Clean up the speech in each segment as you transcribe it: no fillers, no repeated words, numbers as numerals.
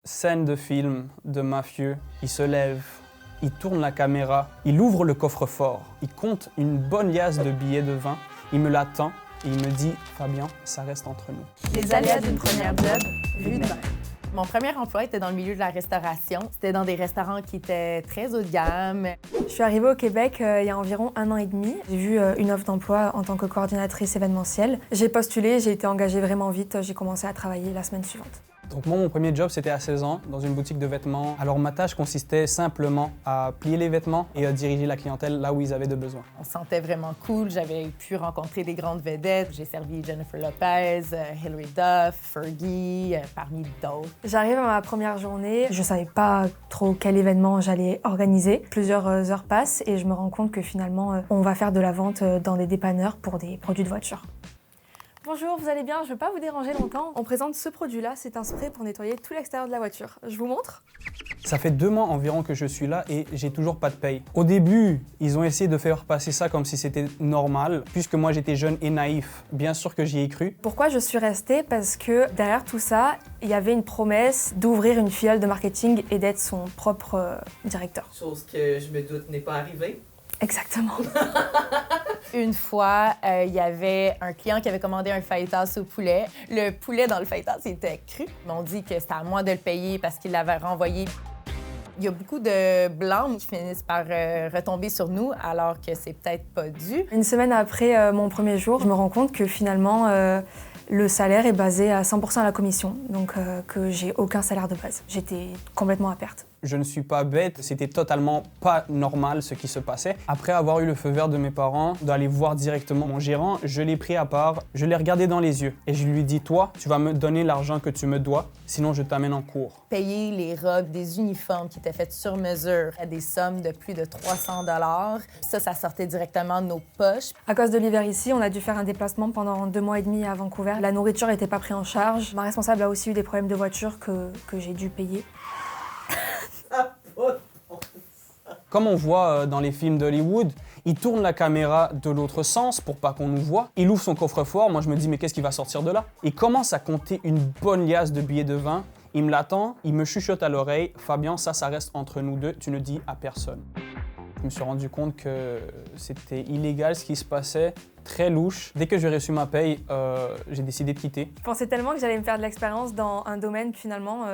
Scène de film de mafieux, il se lève, il tourne la caméra, il ouvre le coffre-fort, il compte une bonne liasse de billets de vin, il me l'attend et il me dit « Fabien, ça reste entre nous ». Les aléas d'une première job, vue de même. Mon premier emploi était dans le milieu de la restauration. C'était dans des restaurants qui étaient très haut de gamme. Je suis arrivée au Québec il y a environ 1 an et demi. J'ai vu une offre d'emploi en tant que coordinatrice événementielle. J'ai postulé, j'ai été engagée vraiment vite. J'ai commencé à travailler la semaine suivante. Donc moi, mon premier job, c'était à 16 ans, dans une boutique de vêtements. Alors ma tâche consistait simplement à plier les vêtements et à diriger la clientèle là où ils avaient de besoin. On se sentait vraiment cool. J'avais pu rencontrer des grandes vedettes. J'ai servi Jennifer Lopez, Hilary Duff, Fergie, parmi d'autres. J'arrive à ma première journée. Je savais pas trop quel événement j'allais organiser. Plusieurs heures passent et je me rends compte que finalement, on va faire de la vente dans des dépanneurs pour des produits de voiture. Bonjour, vous allez bien? Je ne veux pas vous déranger longtemps. On présente ce produit-là, c'est un spray pour nettoyer tout l'extérieur de la voiture. Je vous montre? Ça fait 2 mois environ que je suis là et j'ai toujours pas de paye. Au début, ils ont essayé de faire passer ça comme si c'était normal, puisque moi j'étais jeune et naïf. Bien sûr que j'y ai cru. Pourquoi je suis restée? Parce que derrière tout ça, il y avait une promesse d'ouvrir une filiale de marketing et d'être son propre directeur. Chose que je me doute n'est pas arrivée. Exactement. Une fois, il y avait un client qui avait commandé un fajitas au poulet. Le poulet dans le fajitas était cru. Ils m'ont dit que c'était à moi de le payer parce qu'il l'avait renvoyé. Il y a beaucoup de blâmes qui finissent par retomber sur nous alors que c'est peut-être pas dû. Une semaine après mon premier jour, je me rends compte que finalement, le salaire est basé à 100% à la commission, donc que j'ai aucun salaire de base. J'étais complètement à perte. Je ne suis pas bête, c'était totalement pas normal ce qui se passait. Après avoir eu le feu vert de mes parents, d'aller voir directement mon gérant, je l'ai pris à part, je l'ai regardé dans les yeux et je lui ai dit « Toi, tu vas me donner l'argent que tu me dois, sinon je t'amène en cours. » Payer les robes, des uniformes qui étaient faits sur mesure à des sommes de plus de 300 $. Ça sortait directement de nos poches. À cause de l'hiver ici, on a dû faire un déplacement pendant 2 mois et demi à Vancouver. La nourriture n'était pas prise en charge. Ma responsable a aussi eu des problèmes de voiture que j'ai dû payer. Comme on voit dans les films d'Hollywood, il tourne la caméra de l'autre sens pour pas qu'on nous voie. Il ouvre son coffre-fort, moi je me dis mais qu'est-ce qui va sortir de là? Il commence à compter une bonne liasse de billets de vin. Il me l'attend, il me chuchote à l'oreille « Fabien, ça reste entre nous deux, tu ne dis à personne ». Je me suis rendu compte que c'était illégal ce qui se passait, très louche. Dès que j'ai reçu ma paye, j'ai décidé de quitter. Je pensais tellement que j'allais me faire de l'expérience dans un domaine que finalement,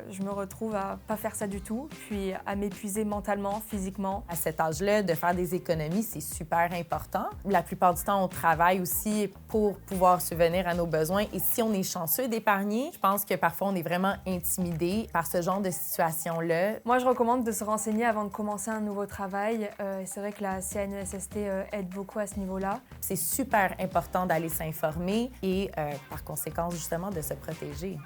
je me retrouve à pas faire ça du tout, puis à m'épuiser mentalement, physiquement. À cet âge-là, de faire des économies, c'est super important. La plupart du temps, on travaille aussi pour pouvoir subvenir à nos besoins. Et si on est chanceux d'épargner, je pense que parfois, on est vraiment intimidé par ce genre de situation-là. Moi, je recommande de se renseigner avant de commencer un nouveau travail. C'est vrai que la CNESST aide beaucoup à ce niveau-là. C'est super important d'aller s'informer et, par conséquent, justement, de se protéger.